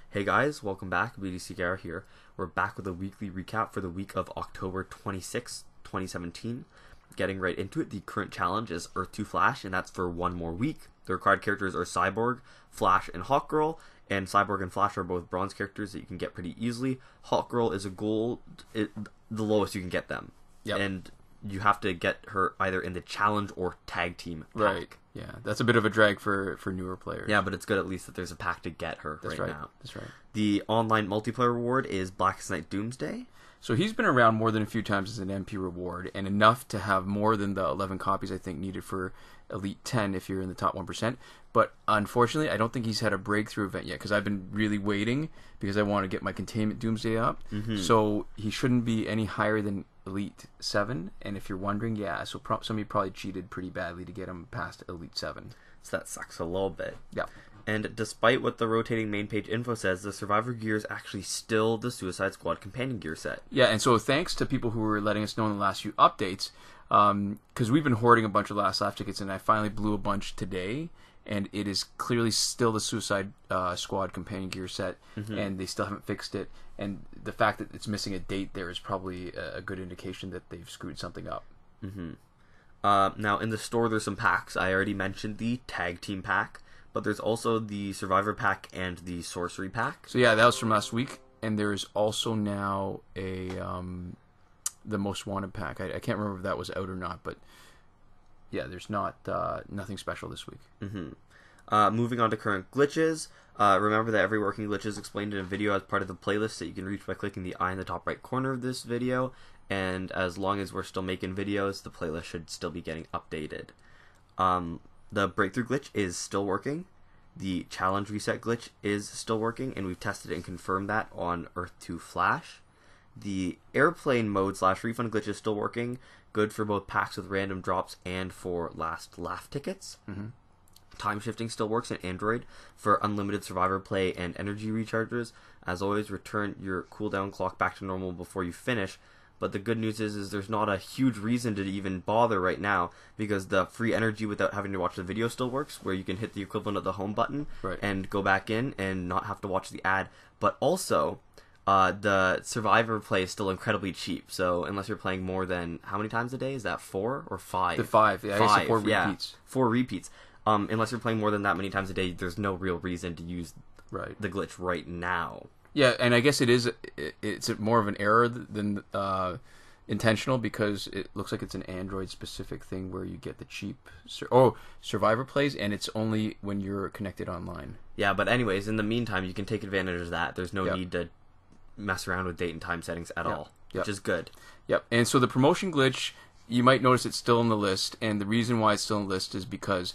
Hey guys, welcome back. BDC Gara here. We're back with a weekly recap for the week of October 26, 2017. Getting right into it, the current challenge is Earth 2 Flash, and that's for one more week. The required characters are Cyborg, Flash, and Hawkgirl, and Cyborg and Flash are both bronze characters that you can get pretty easily. Hawkgirl is a gold, the lowest you can get them. Yep. And you have to get her either in the challenge or tag team pack. Right. Yeah, that's a bit of a drag for newer players. Yeah, but it's good at least that there's a pack to get her right now. That's right. The online multiplayer reward is Blackest Night Doomsday. So he's been around more than a few times as an MP reward, and enough to have more than the 11 copies I think needed for Elite 10 if you're in the top 1%. But unfortunately, I don't think he's had a breakthrough event yet, because I've been really waiting, because I want to get my Containment Doomsday up. Mm-hmm. So he shouldn't be any higher than Elite 7, and if you're wondering, yeah, so somebody probably cheated pretty badly to get him past Elite 7. So that sucks a little bit. Yeah. And despite what the rotating main page info says, the Survivor gear is actually still the Suicide Squad companion gear set. Yeah, and so thanks to people who were letting us know in the last few updates, because we've been hoarding a bunch of Last Laugh tickets, and I finally blew a bunch today, and it is clearly still the Suicide Squad companion gear set, and they still haven't fixed it. And the fact that it's missing a date there is probably a good indication that they've screwed something up. Now, in the store, there's some packs. I already mentioned the Tag Team pack, but there's also the Survivor pack and the Sorcery pack. So yeah, that was from last week, and there's also now a the Most Wanted pack. I can't remember if that was out or not, but yeah, there's nothing special this week. Moving on to current glitches. Remember that every working glitch is explained in a video as part of the playlist that you can reach by clicking the eye in the top right corner of this video. And as long as we're still making videos, the playlist should still be getting updated. The breakthrough glitch is still working. The challenge reset glitch is still working, and we've tested it and confirmed that on Earth 2 Flash. The airplane mode / refund glitch is still working, good for both packs with random drops and for Last Laugh tickets. Time shifting still works in Android for unlimited Survivor play and energy recharges. As always, return your cooldown clock back to normal before you finish. But the good news is there's not a huge reason to even bother right now, because the free energy without having to watch the video still works, where you can hit the equivalent of the home button and go back in and not have to watch the ad. But also, the Survivor play is still incredibly cheap. So unless you're playing more than, how many times a day? Is that 4 or 5? The 5, yeah. 5, I guess 4 repeats. Yeah, 4 repeats. Unless you're playing more than that many times a day, there's no real reason to use the glitch right now. Yeah, and I guess it's more of an error than intentional, because it looks like it's an Android-specific thing where you get the cheap Survivor plays, and it's only when you're connected online. Yeah, but anyways, in the meantime, you can take advantage of that. There's no need to mess around with date and time settings at all, which is good. Yep, and so the promotion glitch, you might notice it's still on the list, and the reason why it's still on the list is because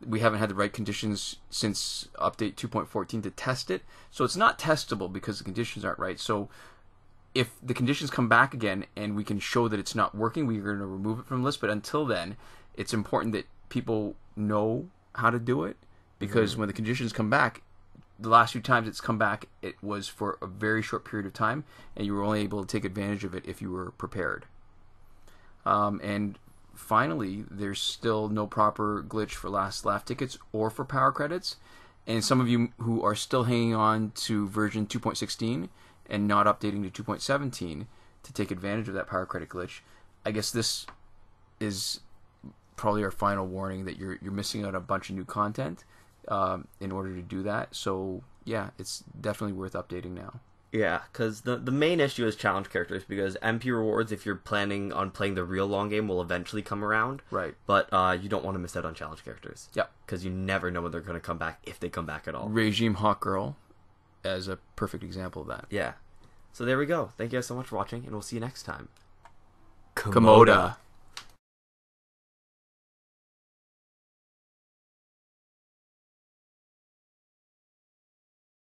we haven't had the right conditions since update 2.14 to test it. So it's not testable because the conditions aren't right. So if the conditions come back again and we can show that it's not working, we're going to remove it from the list. But until then, it's important that people know how to do it, because when the conditions come back, the last few times it's come back, it was for a very short period of time, and you were only able to take advantage of it if you were prepared. And finally, there's still no proper glitch for Last Laugh tickets or for power credits. And some of you who are still hanging on to version 2.16 and not updating to 2.17 to take advantage of that power credit glitch, I guess this is probably our final warning that you're missing out on a bunch of new content in order to do that. So yeah, it's definitely worth updating now. Yeah, because the main issue is challenge characters, because MP rewards, if you're planning on playing the real long game, will eventually come around. Right. But you don't want to miss out on challenge characters. Yeah. Because you never know when they're going to come back, if they come back at all. Regime Hawkgirl as a perfect example of that. Yeah. So there we go. Thank you guys so much for watching, and we'll see you next time. Komoda.